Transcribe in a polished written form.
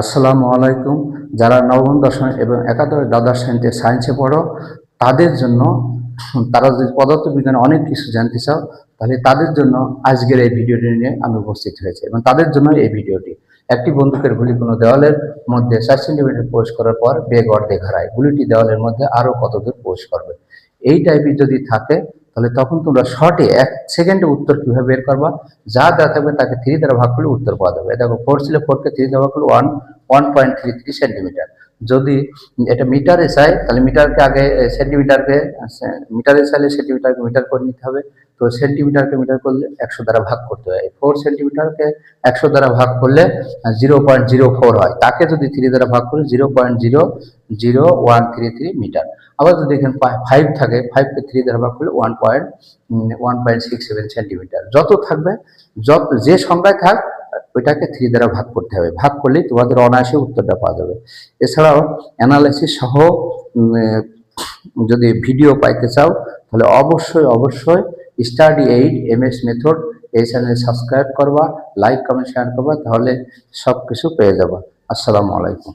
আসসালামু আলাইকুম। যারা নবম দশম এবং একাদশ দ্বাদশ শ্রেণীতে সায়েন্সে পড়ো তাদের জন্য, তারা যদি পদার্থবিজ্ঞানে অনেক কিছু জানতে চাও তাহলে তাদের জন্য আজকের এই ভিডিওটি নিয়ে আমি উপস্থিত হয়েছি এবং তাদের জন্য এই ভিডিওটি। একটি বন্দুকের গুলি কোনো দেওয়ালের মধ্যে 4 সেন্টিমিটার প্রবেশ করার পর বেগ অর্ধেক হারায়, গুলিটি দেওয়ালের মধ্যে আরো কতদূর প্রবেশ করবে? এই টাইপের যদি থাকে তাহলে তখন তোমরা শর্টে 1 সেকেন্ডে উত্তর কিভাবে বের করবা? যা দেওয়া থাকবে তাকে 3 দ্বারা ভাগ করলে উত্তর পাওয়া যাবে। দেখো 4 ছিল, 4কে 3 দ্বারা ভাগ করলে 1.33 সেন্টিমিটার। যদি এটা মিটারে চাই তাহলে মিটারকে আগে সেন্টিমিটারকে, মিটারে চাইলে সেন্টিমিটারকে মিটার করে নিতে হবে। তো সেন্টিমিটারকে মিটার করলে 100 দ্বারা ভাগ করতে হয়। 4 সেন্টিমিটারকে 100 দ্বারা ভাগ করলে 0.04 হয়। তাকে যদি 3 দ্বারা ভাগ করি 0.00133 মিটার। আবার যদি এখানে 5 থাকে, 5কে 3 দ্বারা ভাগ করলে 1.67 সেন্টিমিটার। যত থাকবে, যে সংখ্যায় থাক ওইটাকে 3 দ্বারা ভাগ করতে হবে। ভাগ করলেই তোমাদের অনায়াসে উত্তরটা পাওয়া যাবে। এছাড়াও অ্যানালাইসিস সহ যদি ভিডিও পাইতে চাও তাহলে অবশ্যই স্টাডি এইড MS মেথড এই চ্যানেলে সাবস্ক্রাইব করবা, লাইক কমেন্ট শেয়ার করবা, তাহলে সব কিছু পেয়ে যাবা। আসসালামু আলাইকুম।